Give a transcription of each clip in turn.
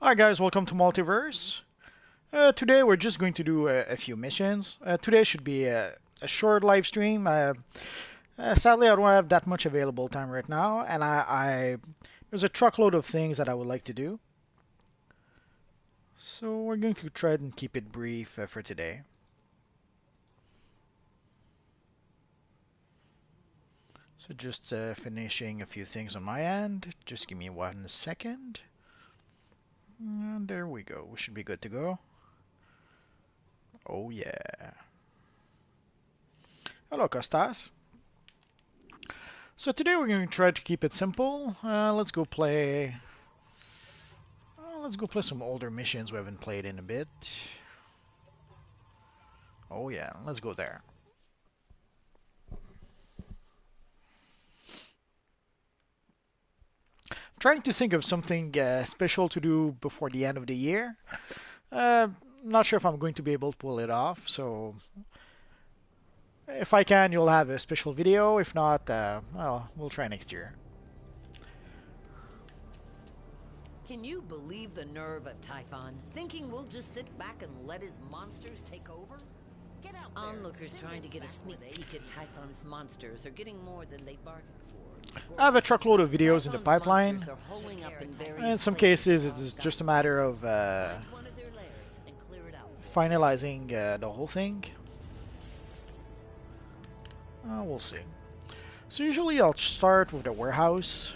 Hi guys, welcome to Multiverse. Today we're just going to do a few missions. Today should be a short live stream. Sadly, I don't have that much available time right now, and there's a truckload of things that I would like to do. So we're going to try and keep it brief for today. So just finishing a few things on my end. Just give me 1 second. And there we go. We should be good to go. Oh yeah. Hello, Costas. So today we're going to try to keep it simple. Let's go play some older missions we haven't played in a bit. Oh yeah, let's go there. I'm trying to think of something special to do before the end of the year. Not sure if I'm going to be able to pull it off, so if I can, you'll have a special video. If not, well, we'll try next year. Can you believe the nerve of Typhon, thinking we'll just sit back and let his monsters take over? Get out there. Onlookers trying to get a sneak peek at Typhon's monsters are getting more than they bargained for. I have a truckload of videos in the pipeline. In some cases, it's just a matter of finalizing the whole thing. We'll see. So usually I'll start with the warehouse.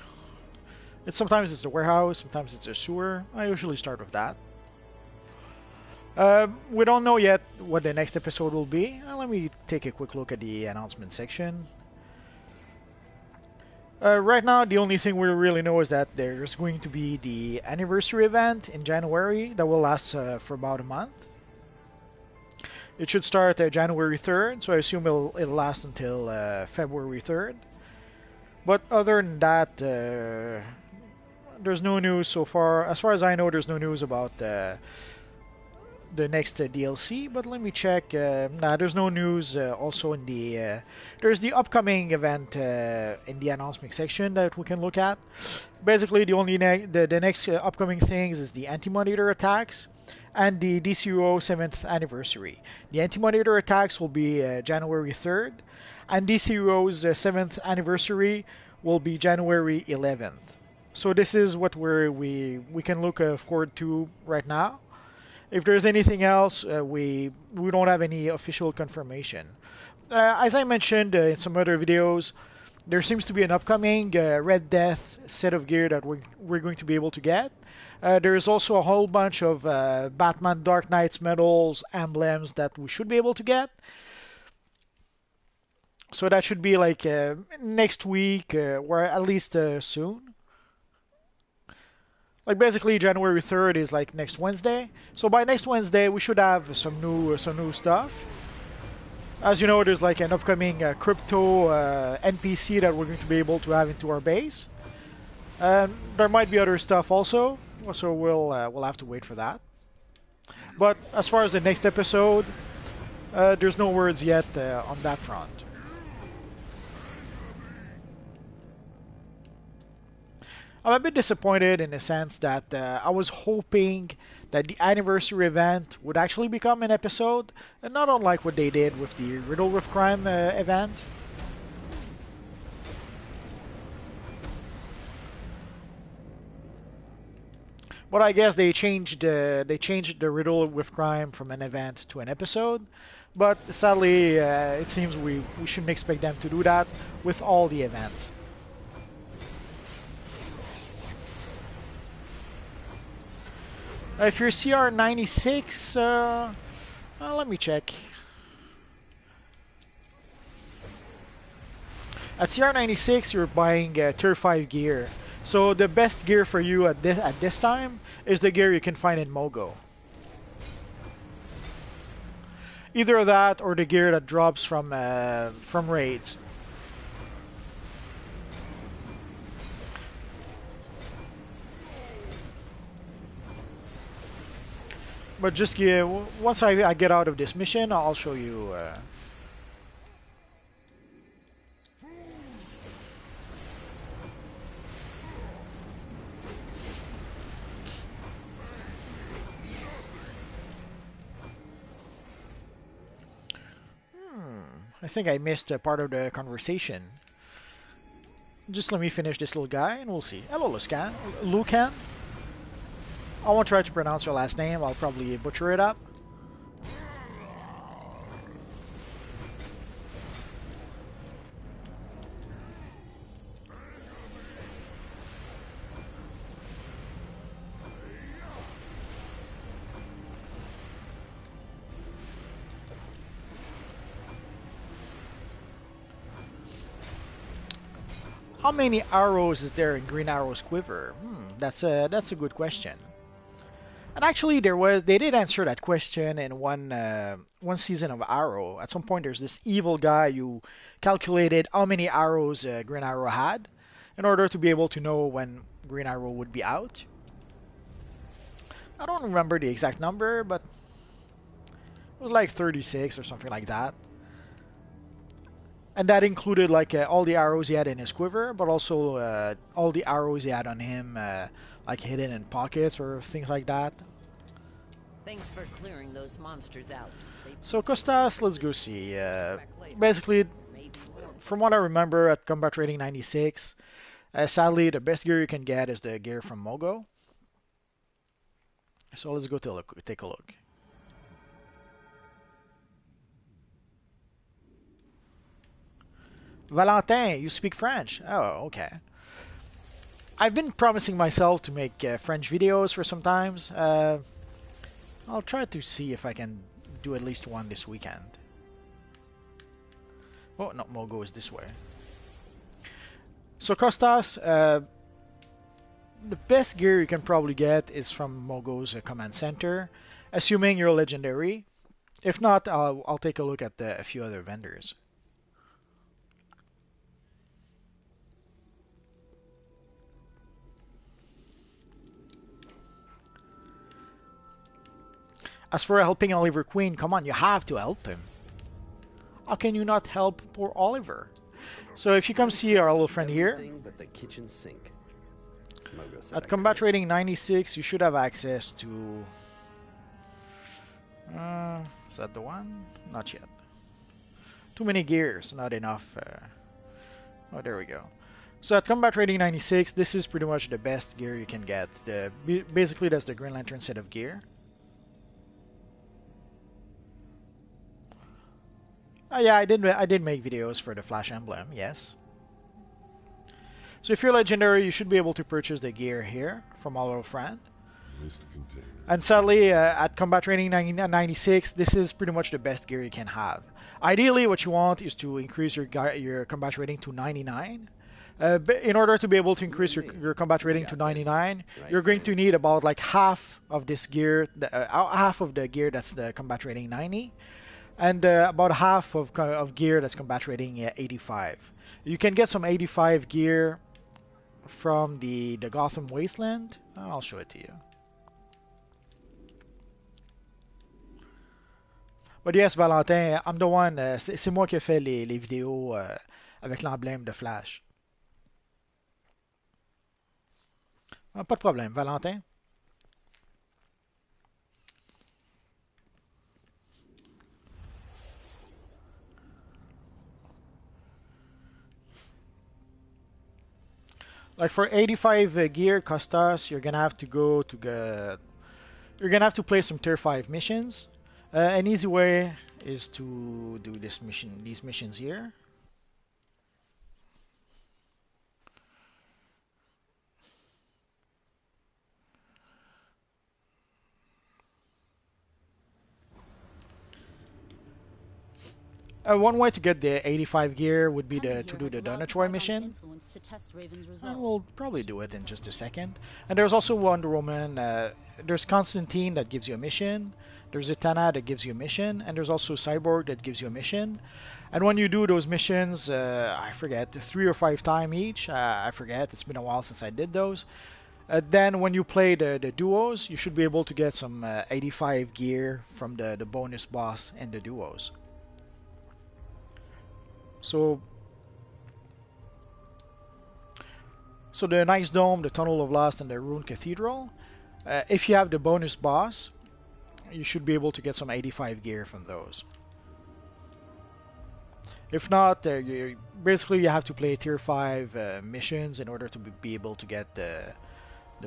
Sometimes it's the warehouse, sometimes it's a sewer. I usually start with that. We don't know yet what the next episode will be. Let me take a quick look at the announcement section. Right now, the only thing we really know is that there's going to be the anniversary event in January that will last for about a month. It should start January 3rd, so I assume it'll last until February 3rd. But other than that, there's no news so far. As far as I know, there's no news about the next DLC. But let me check. Nah, there's no news. Also in the there's the upcoming event in the announcement section that we can look at. Basically, the only the next upcoming things is the anti-monitor attacks and the DCUO 7th anniversary. The anti-monitor attacks will be January 3rd, and DCUO's 7th anniversary will be January 11th. So this is what we can look forward to right now. If there's anything else, we don't have any official confirmation. As I mentioned in some other videos, there seems to be an upcoming Red Death set of gear that we're going to be able to get. There is also a whole bunch of Batman Dark Knight's medals, emblems that we should be able to get. So that should be like next week, or at least soon. Like basically January 3rd is like next Wednesday. So by next Wednesday we should have some new stuff. As you know, there's like an upcoming crypto NPC that we're going to be able to have into our base. There might be other stuff also, so we'll have to wait for that. But as far as the next episode, there's no words yet on that front. I'm a bit disappointed in the sense that I was hoping that the anniversary event would actually become an episode, and not unlike what they did with the Riddle with Crime event. But I guess they changed the Riddle with Crime from an event to an episode. But sadly, it seems we shouldn't expect them to do that with all the events. If you're CR 96, let me check. At CR 96, you're buying Tier 5 gear. So the best gear for you at this time is the gear you can find in Mogo. Either that or the gear that drops from raids. But just once I get out of this mission, I'll show you. I think I missed a part of the conversation. Just let me finish this little guy and we'll see. Hello, Lucan. Lucan? I won't try to pronounce your last name. I'll probably butcher it up. How many arrows is there in Green Arrow's quiver? That's a good question. And actually, they did answer that question in one season of Arrow. At some point, there's this evil guy who calculated how many arrows Green Arrow had in order to be able to know when Green Arrow would be out. I don't remember the exact number, but it was like 36 or something like that. And that included like all the arrows he had in his quiver, but also all the arrows he had on him, like hidden in pockets or things like that. Thanks for clearing those monsters out. So Costas, let's go see. Basically, from what I remember at combat rating 96, sadly the best gear you can get is the gear from Mogo. So let's go take a look. Valentin, you speak French? Oh, okay. I've been promising myself to make French videos for some times. I'll try to see if I can do at least one this weekend. Oh, no, Mogo is this way. So Costas, the best gear you can probably get is from Mogo's command center, assuming you're legendary. If not, I'll take a look at a few other vendors. As for helping Oliver Queen, come on, you have to help him. How can you not help poor Oliver? So if you come see our little friend here, but the kitchen sink. at combat rating 96, you should have access to... is that the one? Not yet. Too many gears, not enough. Oh, there we go. So at combat rating 96, this is pretty much the best gear you can get. Basically, that's the Green Lantern set of gear. Yeah, I did make videos for the Flash emblem, yes. So if you're legendary, you should be able to purchase the gear here from our little friend. And sadly, at combat rating 96, this is pretty much the best gear you can have. Ideally, what you want is to increase your combat rating to 99. In order to be able to increase your combat rating to 99, you're going to need about like half of this gear, half of the gear that's the combat rating 90. And about half of gear that's combat rating 85. You can get some 85 gear from the Gotham Wasteland. I'll show it to you. But yes, Valentin, I'm the one. C'est moi qui ai fait les vidéos avec l'emblème de Flash. Pas de problème, Valentin. Like for 85 gear Costas, you're gonna have to go to you're gonna have to play some tier 5 missions. An easy way is to do these missions here. One way to get the 85 gear would be to do the Donatroy mission. And we'll probably do it in just a second. And there's also Wonder Woman. There's Constantine that gives you a mission. There's Zatanna that gives you a mission. And there's also Cyborg that gives you a mission. And when you do those missions, I forget, 3 or 5 times each. I forget, it's been a while since I did those. Then when you play the duos, you should be able to get some 85 gear from the bonus boss in the duos. So the Nice Dome, the Tunnel of Lost, and the Ruined Cathedral, if you have the bonus boss, you should be able to get some 85 gear from those. If not, basically you have to play tier 5 missions in order to be able to get the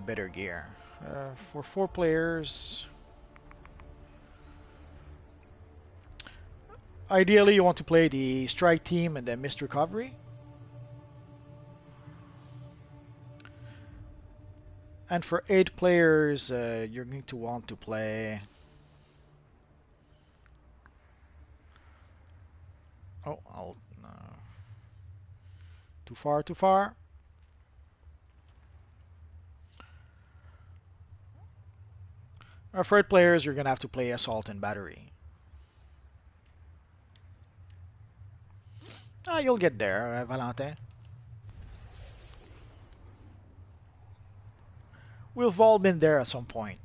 better gear. For 4 players, ideally you want to play the strike team and the mist recovery. And for 8 players, you're going to want to play... Oh, too far, too far. For 8 players, you're going to have to play Assault and Battery. You'll get there, Valentin. We've all been there at some point.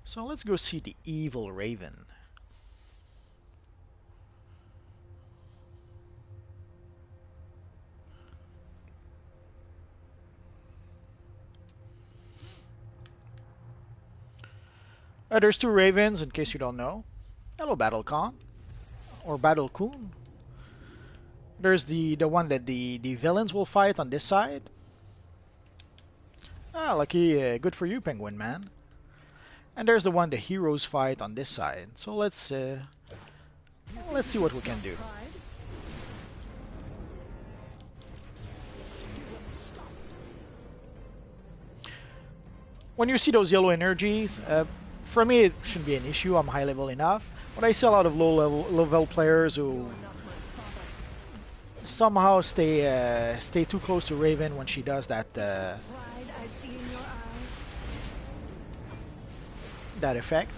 So let's go see the Evil Raven. There's 2 Ravens, in case you don't know. Hello, Battlecon. Or Battlecoon. There's the one that the villains will fight on this side. Lucky, good for you, Penguin Man. And there's the one the heroes fight on this side. So let's see what we can do. When you see those yellow energies, for me it shouldn't be an issue. I'm high level enough. But I see a lot of low level players who somehow stay too close to Raven when she does that that effect.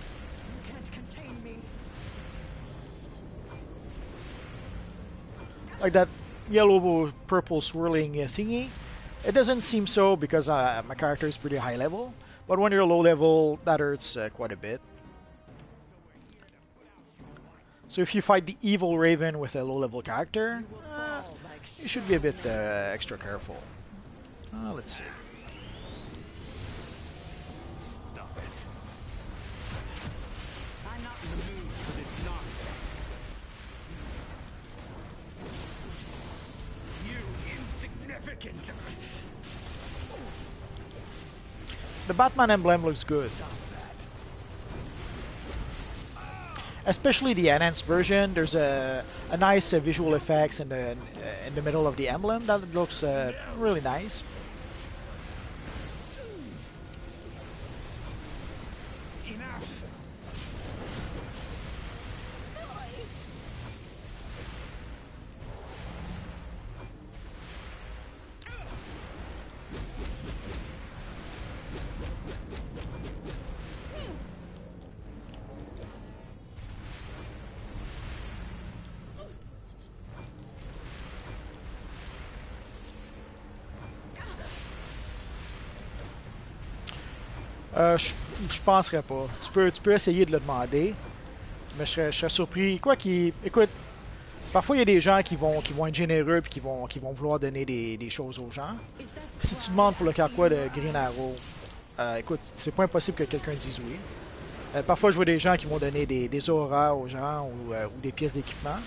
Like that yellow purple swirling thingy. It doesn't seem so because my character is pretty high level, but when you're low level, that hurts quite a bit. So if you fight the Evil Raven with a low level character, you should be a bit extra careful. Let's see. Stop it. I'm not in the mood for this nonsense. You insignificant. The Batman emblem looks good. Especially the enhanced version. There's a nice visual effects in the middle of the emblem that looks really nice. Enough. Je penserais pas. Tu peux essayer de le demander, mais je serais surpris. Quoi qu'il, écoute, parfois il y a des gens qui vont être généreux et qui vont vouloir donner des choses aux gens. Si tu demandes pour le carquois de Green Arrow, écoute, c'est pas impossible que quelqu'un dise oui. Parfois je vois des gens qui vont donner des auras aux gens ou des pièces d'équipement.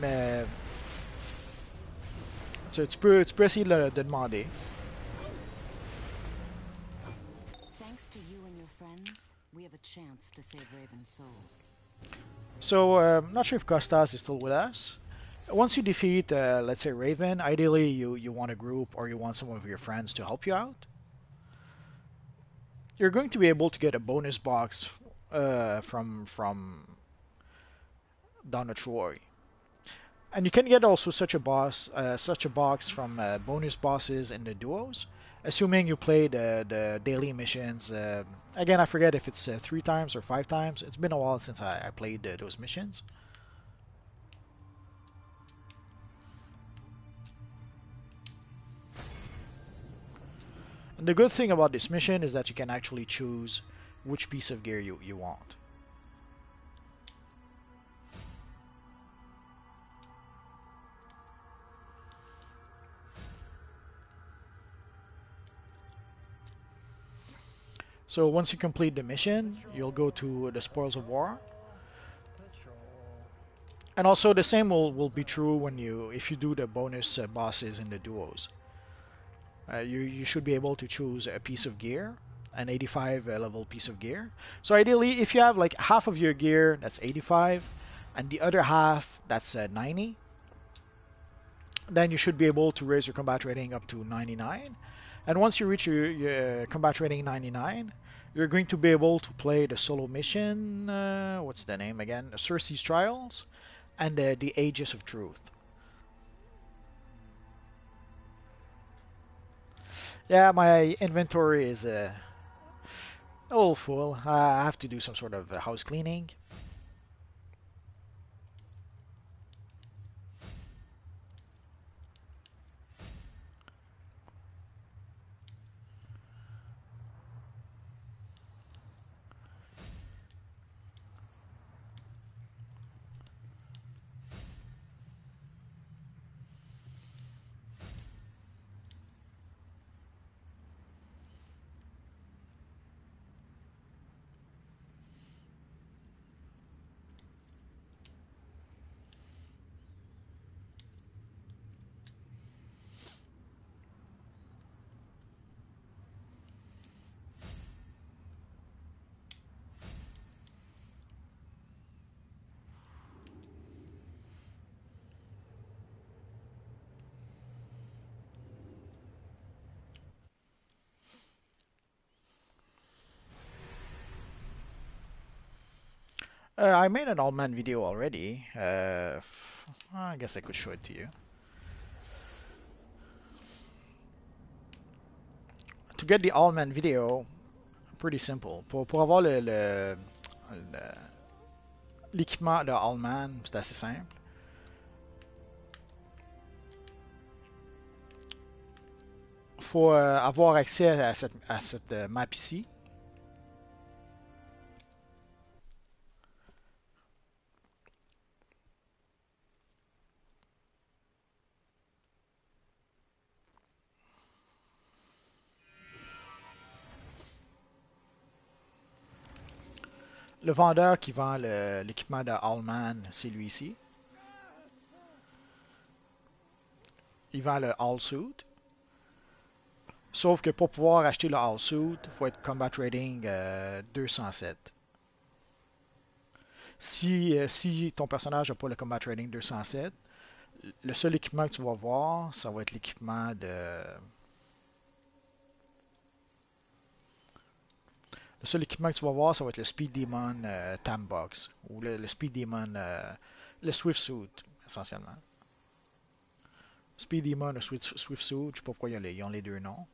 Mais tu peux essayer de demander. We have a chance to save Raven's soul. So, I'm not sure if Costas is still with us. Once you defeat, let's say Raven, ideally you want a group or you want some of your friends to help you out. You're going to be able to get a bonus box from Donna Troy. And you can get also such a box from bonus bosses in the duos, assuming you play the daily missions. Again, I forget if it's 3 times or 5 times. It's been a while since I played those missions. And the good thing about this mission is that you can actually choose which piece of gear you want. So once you complete the mission, you'll go to the Spoils of War. And also the same will be true when if you do the bonus bosses in the duos. You should be able to choose a piece of gear, an 85 level piece of gear. So ideally, if you have like half of your gear that's 85, and the other half that's 90, then you should be able to raise your combat rating up to 99. And once you reach your combat rating 99, you're going to be able to play the solo mission. What's the name again? Cersei's Trials, and the Aegis of Truth. Yeah, my inventory is a little full. I have to do some sort of house cleaning. I made an all-man video already. I guess I could show it to you. To get the all-man video, pretty simple. Pour avoir l'équipement de all-man, c'est assez simple. Faut avoir accès à cette map ici. Le vendeur qui vend l'équipement de Allman, c'est lui ici. Il vend le All Suit. Sauf que pour pouvoir acheter le All Suit, il faut être combat rating 207. Si ton personnage n'a pas le combat rating 207, le seul équipement que tu vas voir, ça va être l'équipement de... Le seul équipement que tu vas voir, ça va être le Speed Demon Tam Box, ou le Speed Demon, le Swift Suit, essentiellement. Speed Demon ou Swift Suit, je sais pas pourquoi ils ont les deux noms.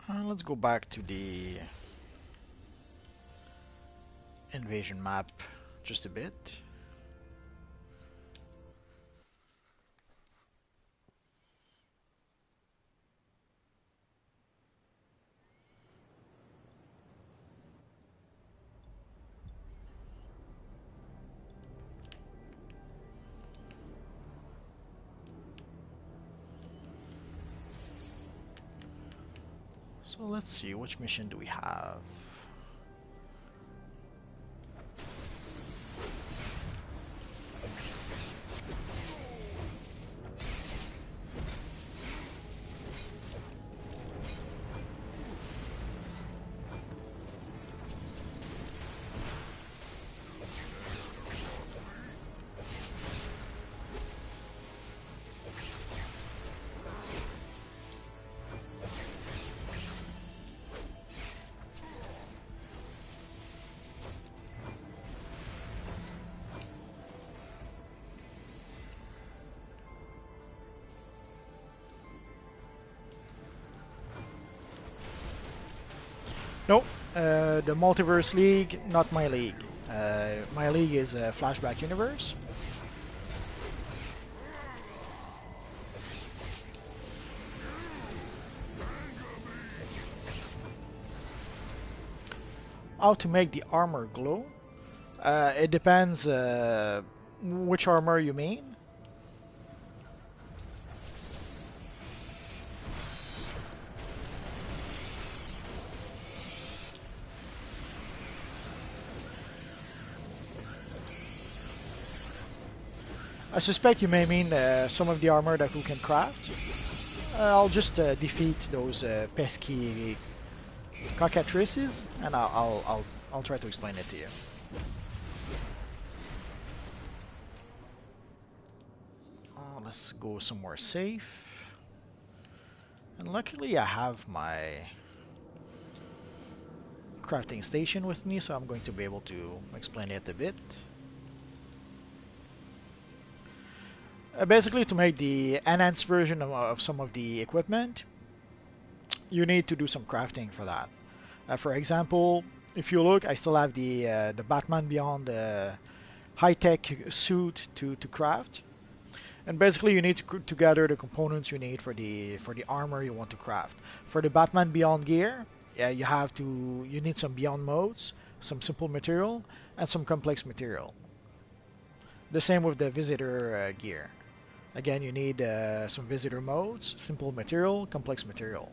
Let's go back to the invasion map just a bit. So let's see, which mission do we have? Nope, The Multiverse League, not my league. My league is a Flashback Universe. How to make the armor glow? It depends which armor you mean. I suspect you may mean some of the armor that we can craft. I'll just defeat those pesky cockatrices, and I'll try to explain it to you. Let's go somewhere safe. And luckily I have my crafting station with me, so I'm going to be able to explain it a bit. Basically, to make the enhanced version of some of the equipment, you need to do some crafting for that. For example, if you look, I still have the Batman Beyond high-tech suit to craft. And basically, you need to gather the components you need for the armor you want to craft. For the Batman Beyond gear, you need some Beyond modes, some simple material, and some complex material. The same with the Visitor gear. Again, you need some Visitor modes, simple material, complex material.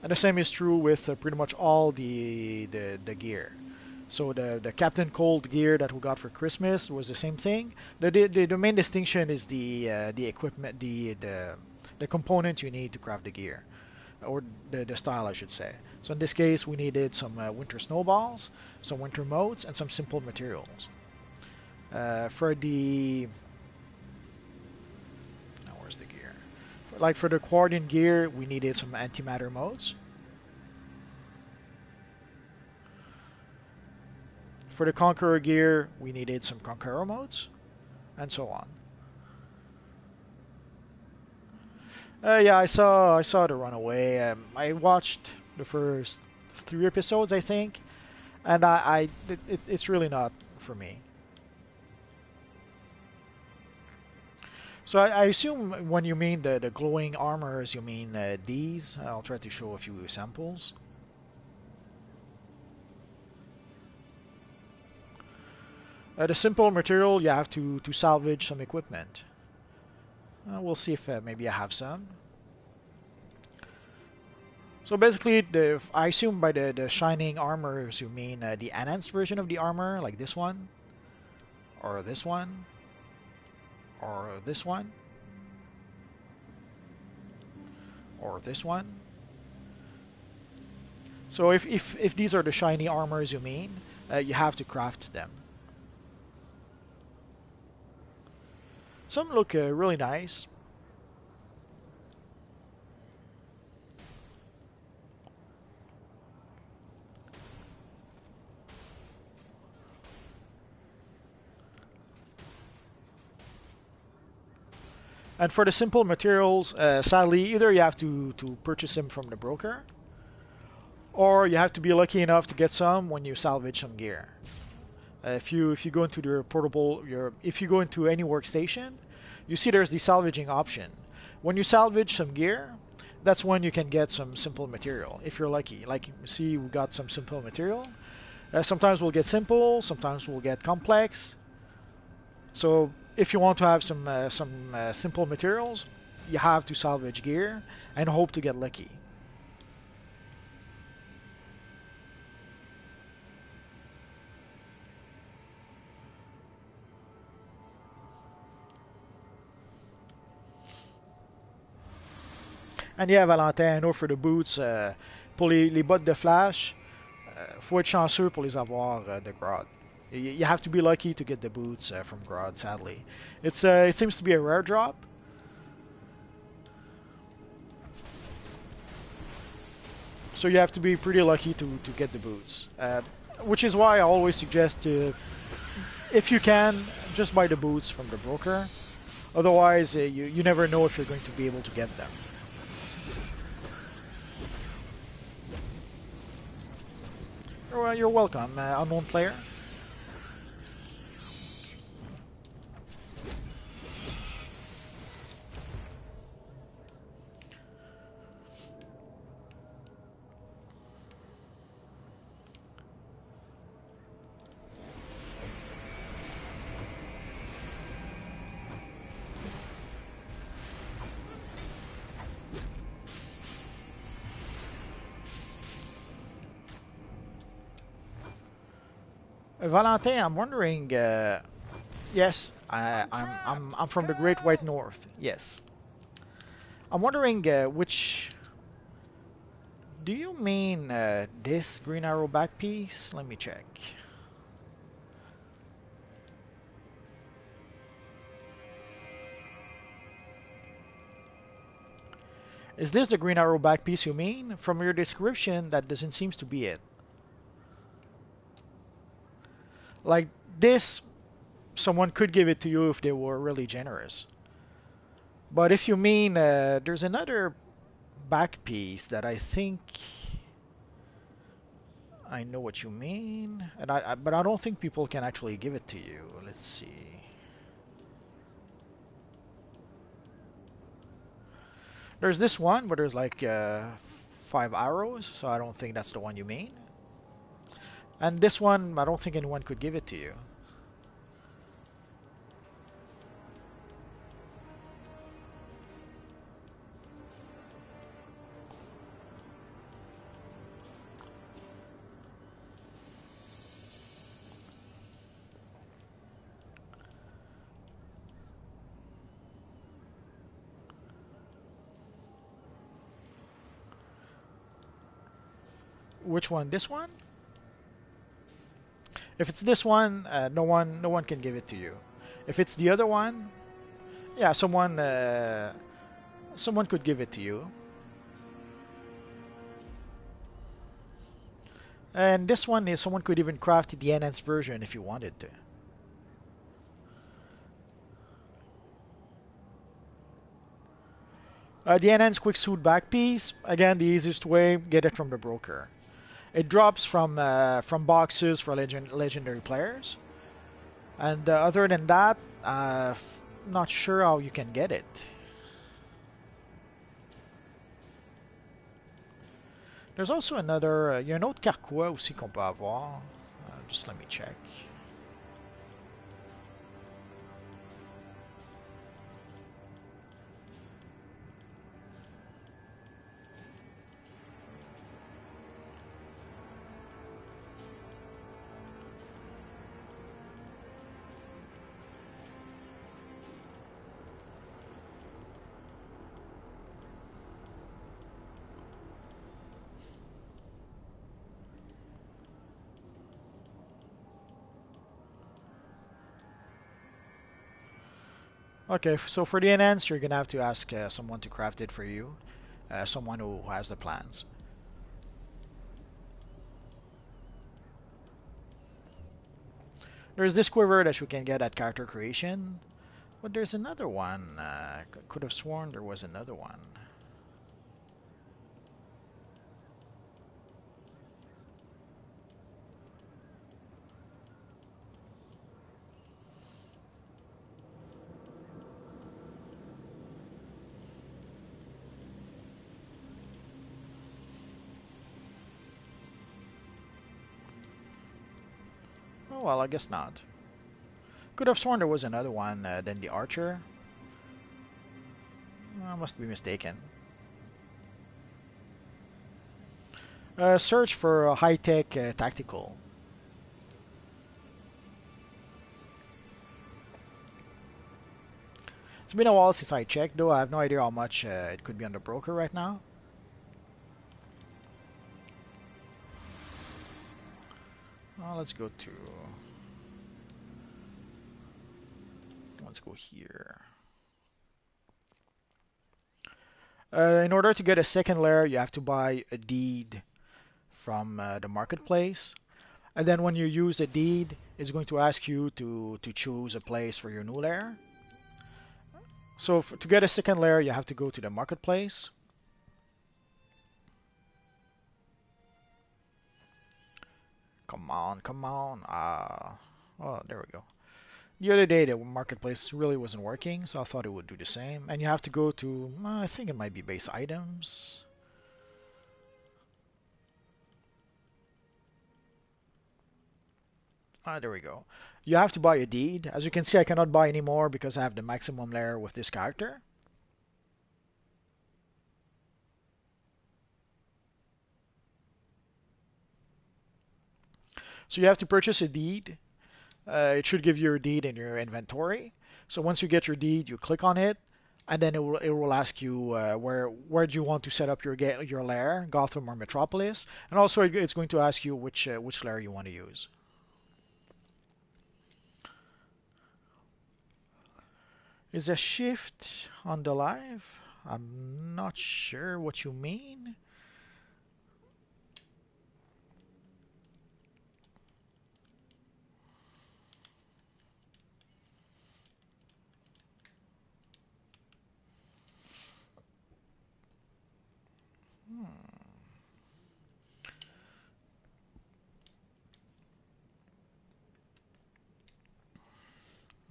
And the same is true with pretty much all the gear. So the Captain Cold gear that we got for Christmas was the same thing. The main distinction is the equipment, the component you need to craft the gear, or the style, I should say. So in this case, we needed some winter snowballs, some winter modes, and some simple materials. For the where's the gear? For the Guardian gear, we needed some antimatter modes. For the Conqueror gear, we needed some Conqueror modes, and so on. Yeah, I saw the Runaway. I watched the first 3 episodes, I think, and it's really not for me. So I assume when you mean the glowing armors, you mean these. I'll try to show a few samples. The simple material, you have to salvage some equipment. We'll see if maybe I have some. So basically, I assume by the shining armors you mean the enhanced version of the armor, like this one, or this one, or this one, or this one. So if these are the shiny armors you mean, you have to craft them. Some look really nice. And for the simple materials, sadly, either you have to purchase them from the broker, or you have to be lucky enough to get some when you salvage some gear. If you go into if you go into any workstation, you see there's the salvaging option. When you salvage some gear, that's when you can get some simple material, if you're lucky. Like, see, we got some simple material. Sometimes we'll get simple, sometimes we'll get complex. So if you want to have some simple materials, you have to salvage gear and hope to get lucky. And yeah, Valentin, I know for the boots, pour les bottes de flash, faut être chanceux pour les avoir de Grodd. You have to be lucky to get the boots from Grodd, sadly. It seems to be a rare drop. So you have to be pretty lucky to get the boots. Which is why I always suggest if you can, just buy the boots from the broker. Otherwise, you never know if you're going to be able to get them. You're welcome, unknown player. Valentin, I'm wondering. Yes, I'm from the Great White North. Yes, I'm wondering which. Do you mean this Green Arrow back piece? Let me check. Is this the Green Arrow back piece you mean? From your description, that doesn't seem to be it. Like this, someone could give it to you if they were really generous. But if you mean there's another back piece that I think I know what you mean, and but I don't think people can actually give it to you. Let's see. There's this one, but there's like 5 arrows, so I don't think that's the one you mean. And this one, I don't think anyone could give it to you. Which one? This one? If it's this one, no one can give it to you. If it's the other one, yeah, someone could give it to you. And this one is someone could even craft the enhanced version if you wanted to. The enhanced quick suit back piece, again, the easiest way, get it from the broker. It drops from boxes for legendary players, and other than that, not sure how you can get it. There's also another, il y a un autre carquois aussi qu'on peut avoir. Just let me check. Okay, so for the enhance, you're gonna have to ask someone to craft it for you, someone who has the plans. There's this quiver that you can get at character creation, but there's another one. Could have sworn there was another one. Oh, well, I guess not. Could have sworn there was another one than the archer. I must be mistaken. Search for a high-tech tactical. It's been a while since I checked, though. I have no idea how much it could be on the broker right now. Let's go to... Let's go here. In order to get a second lair, you have to buy a deed from the marketplace. And then when you use the deed, it's going to ask you to choose a place for your new lair. So to get a second lair, you have to go to the marketplace. Come on, come on. Oh, there we go. The other day, the marketplace really wasn't working, so I thought it would do the same. And you have to go to, I think it might be base items. There we go. You have to buy a deed. As you can see, I cannot buy anymore because I have the maximum layer with this character. So you have to purchase a deed. It should give you a deed in your inventory. So once you get your deed, you click on it, and then it will ask you where do you want to set up your lair, Gotham or Metropolis, and also it's going to ask you which lair you want to use. Is a shift on the live? I'm not sure what you mean.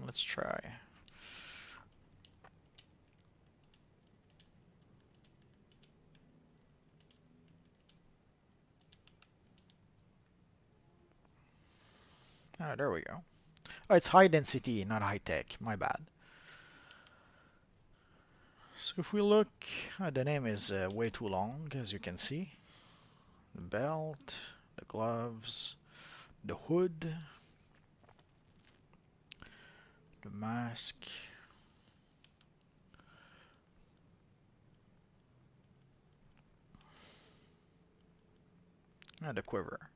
Let's try. There we go. Oh, it's high density, not high tech. My bad. So if we look, the name is way too long, as you can see. The belt, the gloves, the hood, the mask. And the quiver.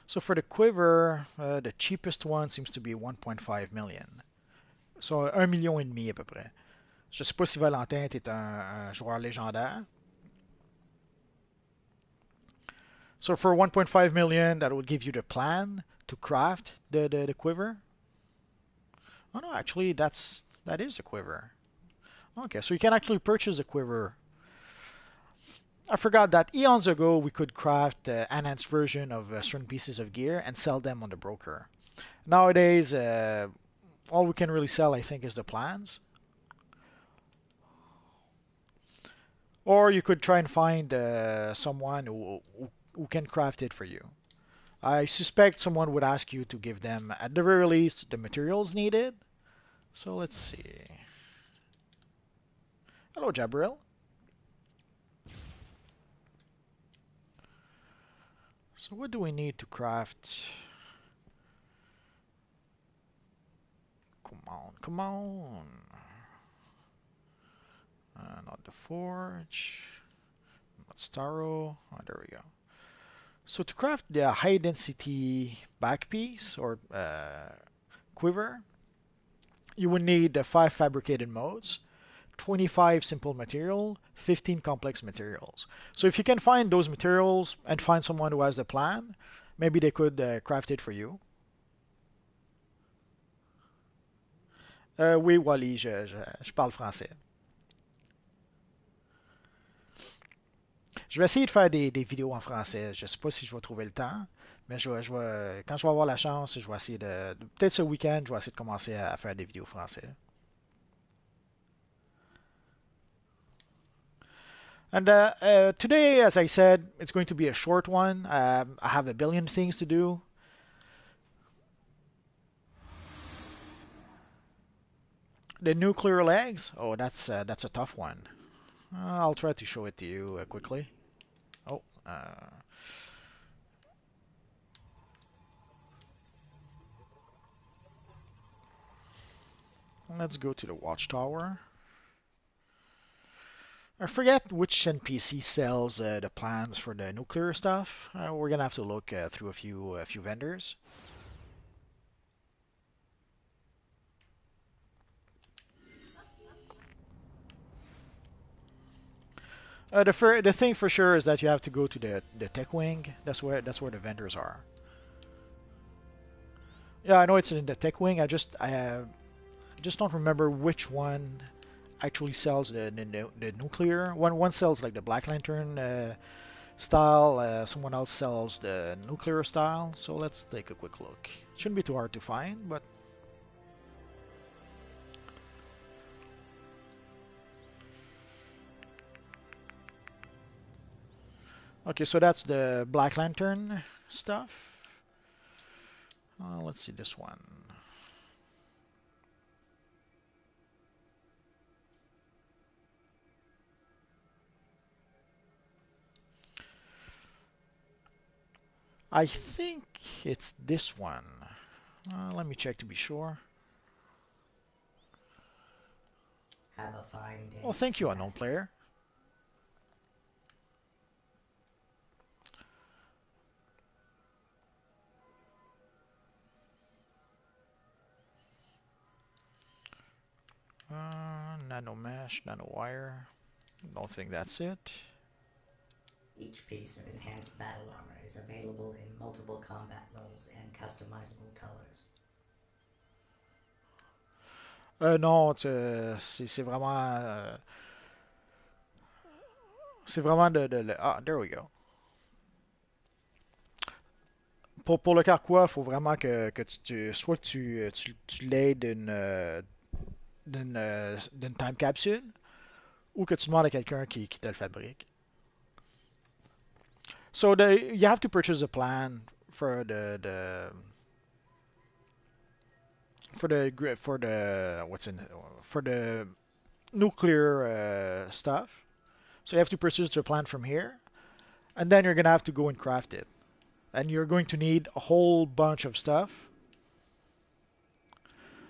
So for the quiver, the cheapest one seems to be 1.5 million. So 1,5 million à peu près. Je sais pas si Valentin est un joueur légendaire. So for 1.5 million, that would give you the plan to craft the quiver. Oh no, actually that is a quiver. Okay, so you can actually purchase a quiver. I forgot that eons ago we could craft the enhanced version of certain pieces of gear and sell them on the broker. Nowadays, all we can really sell, I think, is the plans. Or you could try and find someone who can craft it for you. I suspect someone would ask you to give them, at the very least, the materials needed. So let's see. Hello, Jabril. So what do we need to craft? Come on, come on. Not the forge. Not Starro. Oh, there we go. So to craft the high density back piece or quiver, you would need 5 fabricated modes, 25 simple material, 15 complex materials. So if you can find those materials and find someone who has the plan, maybe they could craft it for you. Oui, Wally, je parle français. Je vais essayer de faire des vidéos en français. Je ne sais pas si je vais trouver le temps, mais quand je vais avoir la chance, je vais essayer peut-être ce week-end, je vais essayer de commencer à faire des vidéos français. And today, as I said, it's going to be a short one. I have a billion things to do. The nuclear legs? Oh, that's a tough one. I'll try to show it to you quickly. Oh, let's go to the watchtower. I forget which NPC sells the plans for the nuclear stuff. We're gonna have to look through a few vendors. The thing for sure is that you have to go to the tech wing. That's where the vendors are. Yeah, I know it's in the tech wing. I just don't remember which one actually sells the nuclear. One sells like the Black Lantern style. Someone else sells the nuclear style. So let's take a quick look. Shouldn't be too hard to find, but okay, so that's the Black Lantern stuff. Let's see this one. I think it's this one. Let me check to be sure. Have a fine day. Well, thank you, unknown player. Nano mesh, nano wire. Don't think that's it. Each piece of enhanced battle armor is available in multiple combat modes and customizable colors. Non, c'est vraiment... c'est vraiment Ah, there we go. Pour le carquois, il faut vraiment que soit que tu l'aides d'une time capsule ou que tu demandes à quelqu'un qui te le fabrique. So you have to purchase a plan for the nuclear stuff. So you have to purchase the plan from here, and then you're gonna have to go and craft it, and you're going to need a whole bunch of stuff.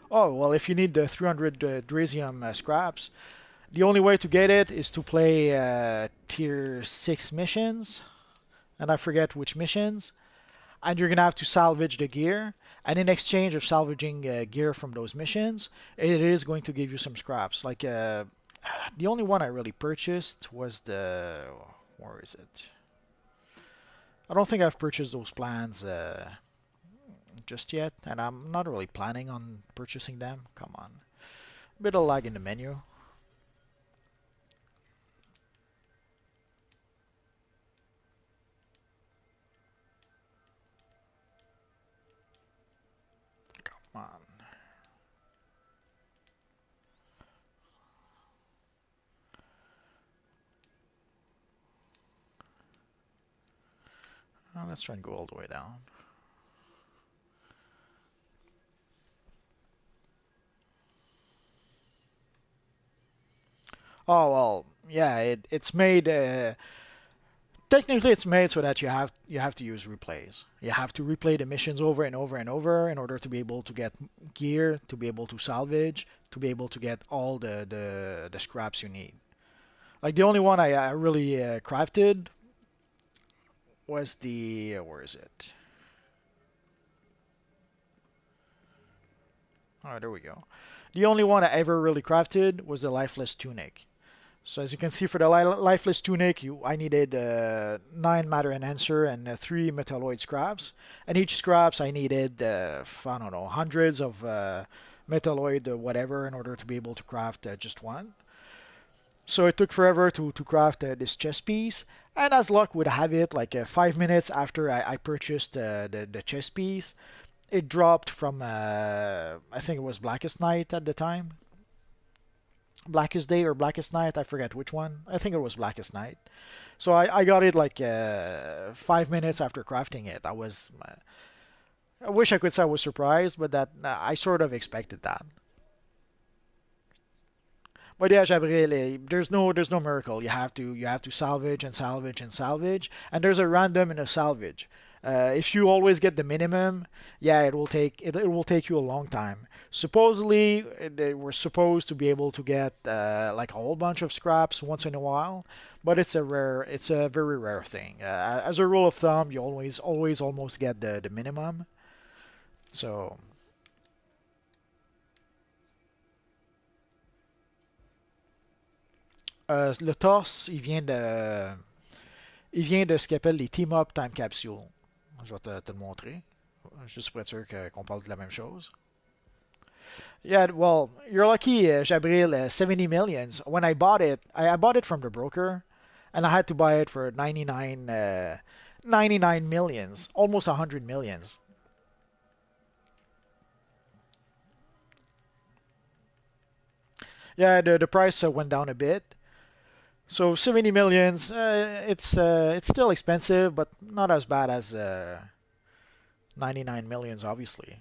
Oh well, if you need the 300 Drasium scraps, the only way to get it is to play tier 6 missions, and I forget which missions, and you're gonna have to salvage the gear, and in exchange of salvaging gear from those missions, it is going to give you some scraps. Like the only one I really purchased was the... where is it? I don't think I've purchased those plans just yet, and I'm not really planning on purchasing them. Come on. Bit of lag in the menu. Come on. Let's try and go all the way down. Oh well, yeah, it's made. Technically, it's made so that you have to use replays. You have to replay the missions over and over and over in order to be able to get gear, to be able to salvage, to be able to get all the scraps you need. Like the only one I really crafted was the where is it? Oh, there we go. The only one I ever really crafted was the lifeless tunic. So as you can see, for the lifeless tunic, I needed 9 matter enhancer and 3 metalloid scraps. And each scraps I needed, I don't know, hundreds of metalloid whatever in order to be able to craft just one. So it took forever to craft this chest piece. And as luck would have it, like 5 minutes after I purchased the chest piece, it dropped from, I think it was Blackest Night at the time. Blackest Day or Blackest Night, I forget which one. I think it was Blackest Night. So I got it like 5 minutes after crafting it. I wish I could say I was surprised, but that I sort of expected that. But yeah, Jabril, there's no miracle. You have to salvage and salvage and salvage, and there's a random in a salvage. If you always get the minimum, yeah, it will take you a long time. Supposedly, they were supposed to be able to get like a whole bunch of scraps once in a while, but it's a very rare thing. As a rule of thumb, you always almost get the minimum. So. Le torse, il vient de ce qu'il appelle les Team Up Time Capsule. Je vais te le montrer, juste pour être sûr qu'on parle de la même chose. Yeah, well, you're lucky, Jabril, 70 millions. When I bought it from the broker, and I had to buy it for 99 millions, almost 100 millions. Yeah, the price went down a bit. So 70 millions, it's still expensive, but not as bad as 99 millions, obviously.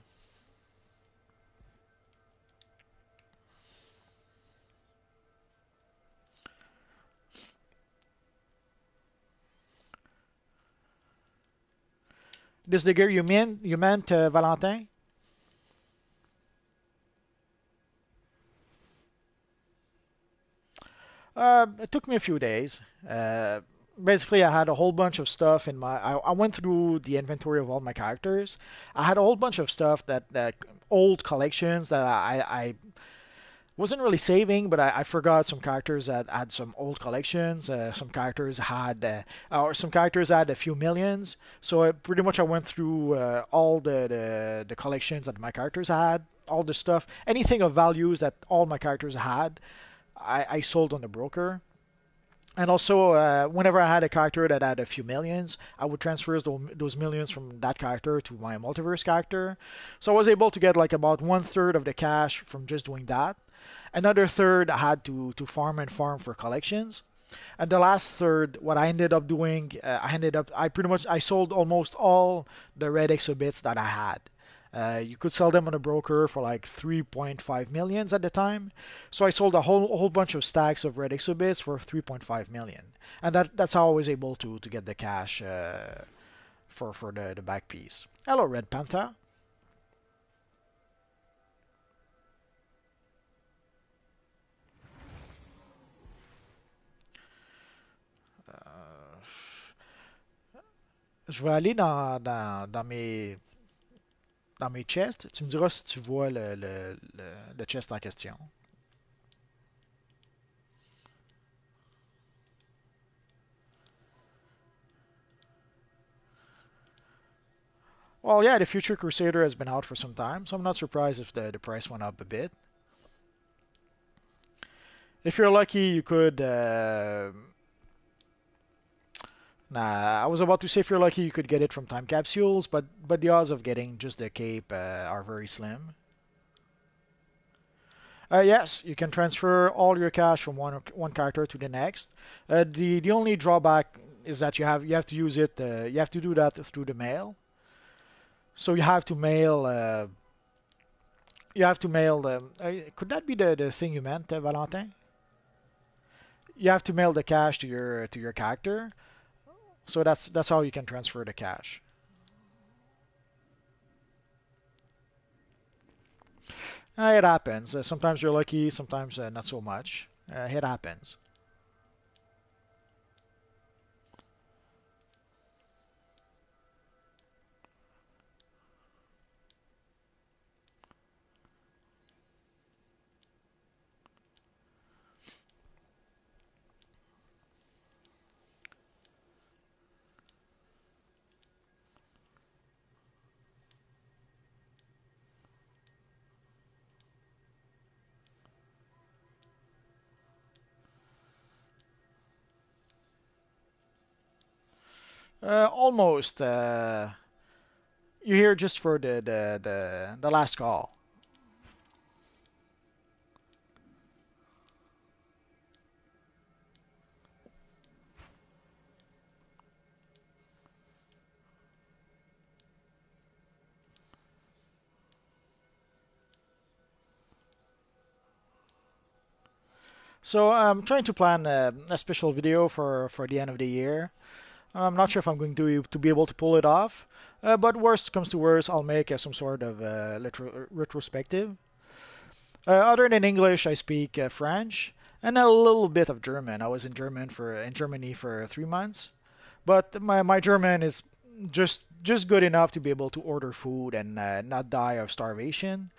This the gear you meant, Valentin? It took me a few days. Basically, I had a whole bunch of stuff in my. I went through the inventory of all my characters. I had a whole bunch of stuff that old collections that I wasn't really saving, but I forgot some characters that had some old collections. Some characters had, or some characters had a few millions. So pretty much I went through all the collections that my characters had, all the stuff, anything of values that all my characters had. I sold on the broker. And also, whenever I had a character that had a few millions, I would transfer those millions from that character to my multiverse character. So I was able to get like about 1/3 of the cash from just doing that. Another third I had to farm and farm for collections. And the last third, what I ended up doing, I pretty much I sold almost all the red exhibits that I had. You could sell them on a broker for like 3.5 millions at the time. So I sold a whole bunch of stacks of red exhibits for 3.5 million, and that's how I was able to get the cash for the back piece. Hello, Red Panther. Je vais aller dans mes chests. Tu me diras si tu vois le chest en question. Well, yeah, the Future Crusader has been out for some time, so I'm not surprised if the price went up a bit. If you're lucky, you could. Nah, I was about to say if you're lucky, you could get it from time capsules, but the odds of getting just the cape are very slim. Yes, you can transfer all your cash from one character to the next. The only drawback is that you have to use it. You have to do that through the mail. So you have to mail the. Could that be the thing you meant, Valentin? You have to mail the cash to your character. So that's how you can transfer the cash. It happens. Sometimes you're lucky, sometimes not so much. It happens. Almost. You're here just for the last call. So I'm trying to plan a special video for the end of the year. I'm not sure if I'm going to be able to pull it off, but worst comes to worst, I'll make some sort of retrospective. Other than English, I speak French and a little bit of German. I was in Germany for 3 months, but my German is just good enough to be able to order food and not die of starvation.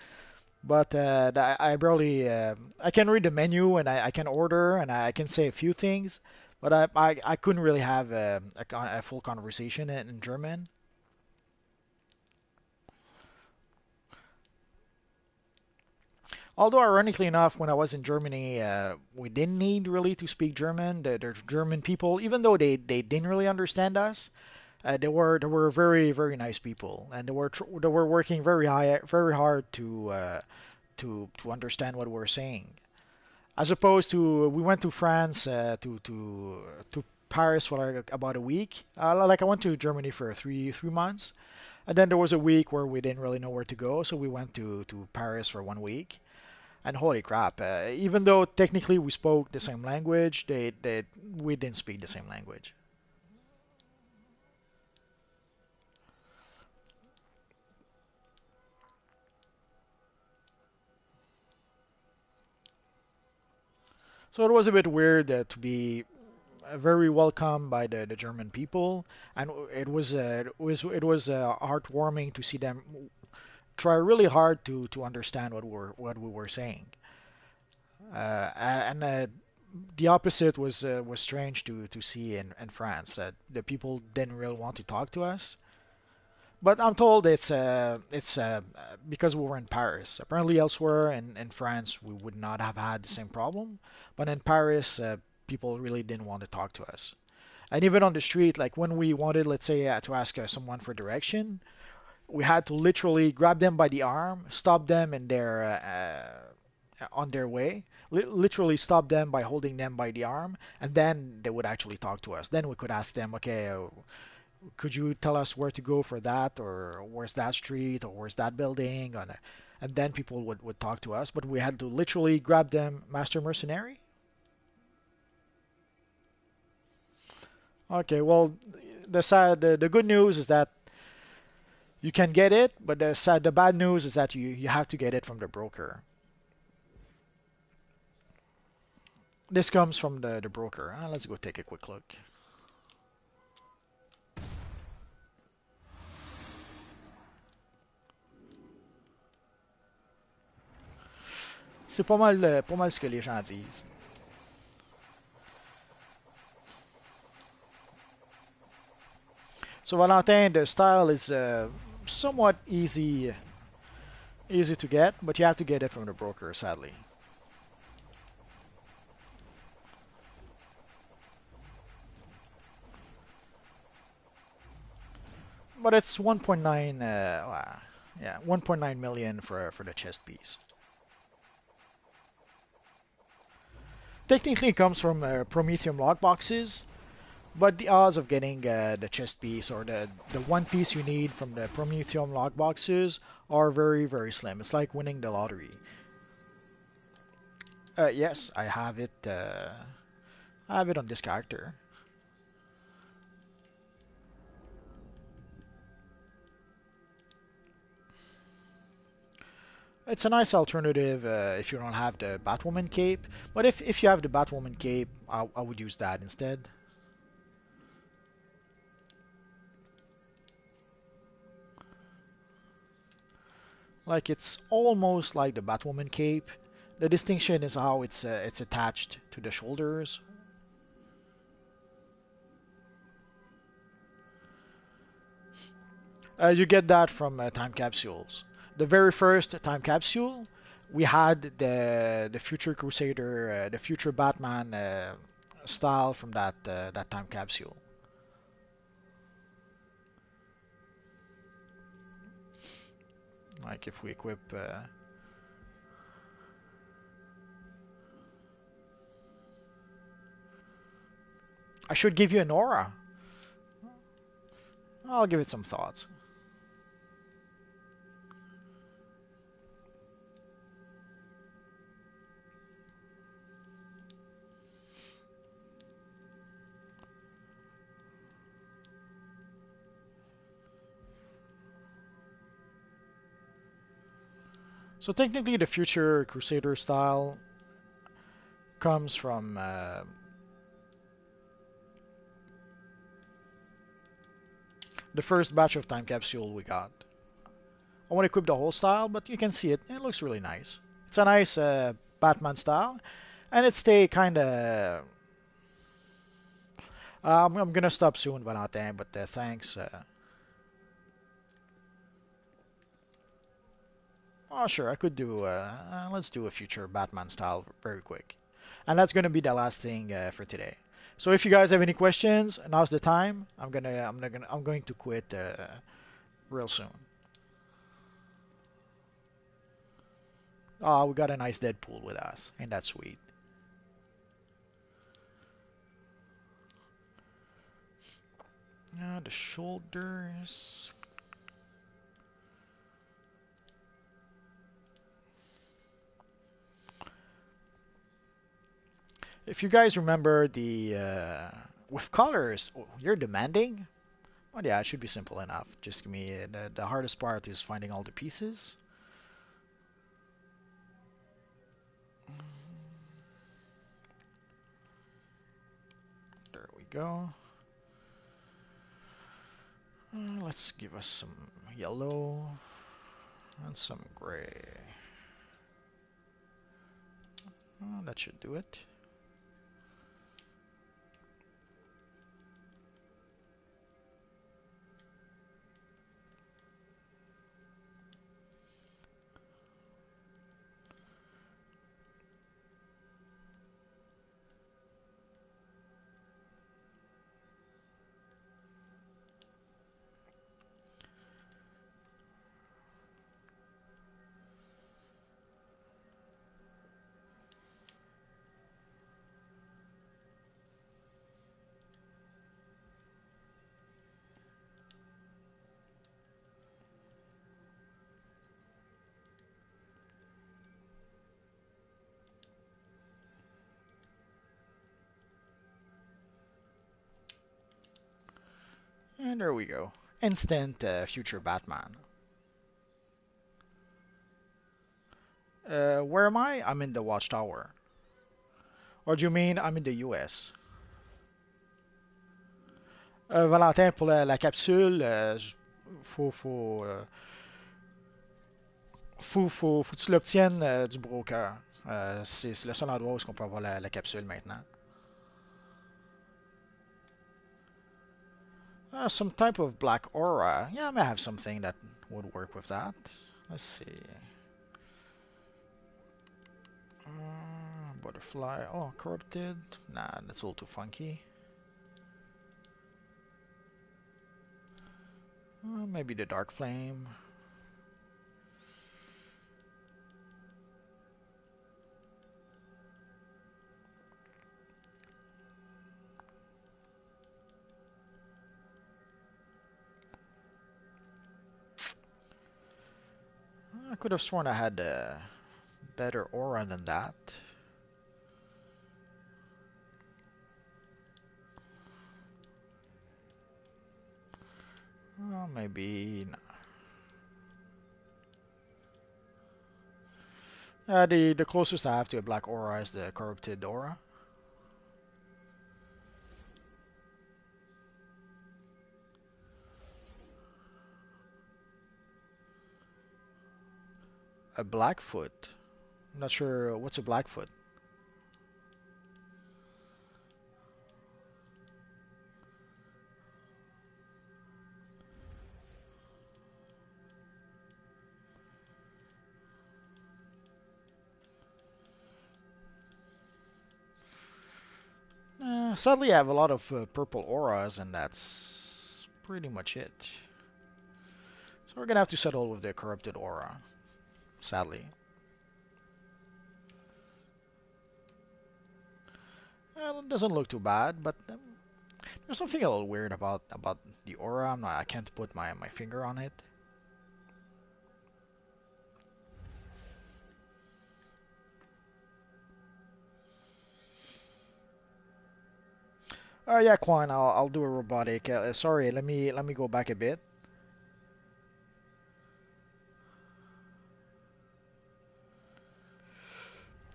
But I barely I can read the menu and I can order and I can say a few things, but I couldn't really have a full conversation in German. Although, ironically enough, when I was in Germany, we didn't need really to speak German. The German people, even though they didn't really understand us, they were very nice people, and they were working very hard to understand what we were saying. As opposed to we went to France to Paris for like about a week. Like I went to Germany for three months, and then there was a week where we didn't really know where to go, so we went to Paris for 1 week. And holy crap! Even though technically we spoke the same language, they we didn't speak the same language. So it was a bit weird to be very welcomed by the German people, and it was heartwarming to see them try really hard to understand what we were saying. And the opposite was strange to see in France that the people didn't really want to talk to us. But I'm told it's because we were in Paris. Apparently, elsewhere in France, we would not have had the same problem. But in Paris, people really didn't want to talk to us. And even on the street, like when we wanted, let's say, to ask someone for direction, we had to literally grab them by the arm, stop them in their on their way, literally stop them by holding them by the arm, and then they would actually talk to us. Then we could ask them, okay, could you tell us where to go for that, or where's that street, or where's that building, and then people would talk to us. But we had to literally grab them, master mercenary. Okay, well, the good news is that you can get it, but the bad news is that you have to get it from the broker. This comes from the broker. Let's go take a quick look. C'est pas mal ce que les gens disent. So Valentin, the style is somewhat easy to get, but you have to get it from the broker, sadly. But it's 1.9, yeah, 1.9 million for the chest piece. Technically, it comes from Prometheum lockboxes, but the odds of getting the chest piece or the one piece you need from the Prometheum lockboxes are very slim. It's like winning the lottery. Yes, I have it. I have it on this character. It's a nice alternative if you don't have the Batwoman cape. But if you have the Batwoman cape, I would use that instead. Like it's almost like the Batwoman cape. The distinction is how it's attached to the shoulders. You get that from time capsules. The very first time capsule, we had the future Crusader, the future Batman style from that time capsule. Like if we equip. I should give you an aura. I'll give it some thoughts. So technically, the future Crusader style comes from the first batch of time capsule we got. I want to equip the whole style, but you can see it. It looks really nice. It's a nice Batman style, and it stay kind of. I'm gonna stop soon, Valentin, but thanks. Oh, sure, I could do. Let's do a future Batman style very quick, and that's gonna be the last thing for today. So if you guys have any questions, now's the time. I'm going to quit real soon. Oh, we got a nice Deadpool with us. Ain't that sweet? The shoulders. If you guys remember the with colors, oh, you're demanding. Well, yeah, it should be simple enough. Just give me the hardest part is finding all the pieces. There we go. Let's give us some yellow and some gray. That should do it. And there we go. Instant future Batman. Where am I? I'm in the Watchtower. Or do you mean I'm in the US? Valentin, pour la capsule, faut que tu l'obtiennes du broker. C'est le seul endroit où on peut avoir la capsule maintenant. Some type of black aura. Yeah, I may have something that would work with that. Let's see. Butterfly. Oh, corrupted. Nah, that's a little too funky. Maybe the dark flame. I could have sworn I had a better aura than that. Well, maybe no. The closest I have to a black aura is the corrupted aura. A Blackfoot. I'm not sure what's a Blackfoot. Sadly, I have a lot of purple auras, and that's pretty much it. So we're gonna have to settle with the corrupted aura, sadly. Well, it doesn't look too bad, but there's something a little weird about the aura. I can't put my finger on it. Oh yeah, Quan, I'll do a robotic. Sorry, let me go back a bit.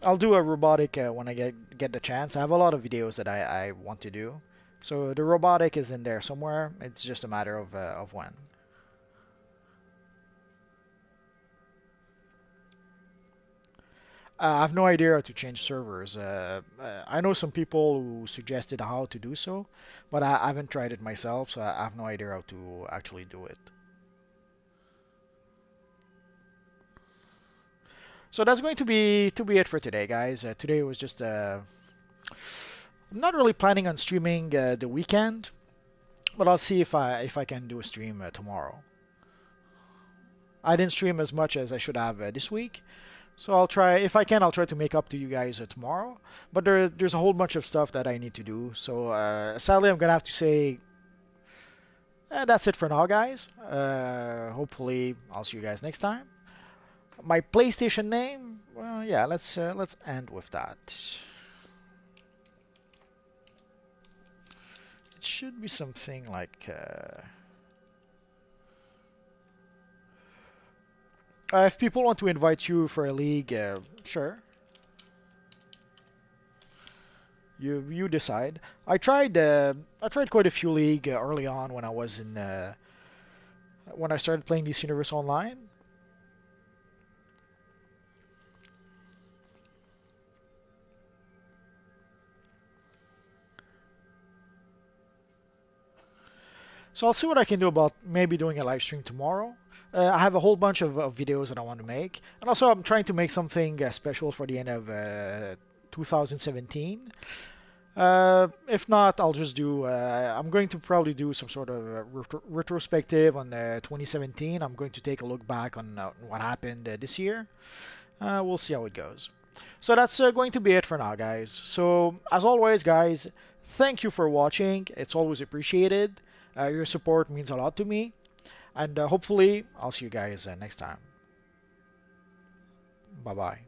I'll do a robotic when I get the chance. I have a lot of videos that I want to do. So the robotic is in there somewhere. It's just a matter of when. I have no idea how to change servers. I know some people who suggested how to do so, but I haven't tried it myself, so I have no idea how to actually do it. So that's going to be it for today, guys. Today was just I'm not really planning on streaming the weekend, but I'll see if I can do a stream tomorrow. I didn't stream as much as I should have this week, so I'll try. If I can, I'll try to make up to you guys tomorrow. But there's a whole bunch of stuff that I need to do. So sadly, I'm gonna have to say that's it for now, guys. Hopefully, I'll see you guys next time. My PlayStation name, well, yeah, let's end with that. It should be something like. If people want to invite you for a league, sure. You decide. I tried quite a few league early on when I was in when I started playing DC Universe Online. So I'll see what I can do about maybe doing a live stream tomorrow. I have a whole bunch of videos that I want to make, and also I'm trying to make something special for the end of 2017. If not, I'll just do. I'm going to probably do some sort of retrospective on 2017. I'm going to take a look back on what happened this year. We'll see how it goes. So that's going to be it for now, guys. So as always, guys, thank you for watching. It's always appreciated. Your support means a lot to me. And hopefully, I'll see you guys next time. Bye-bye.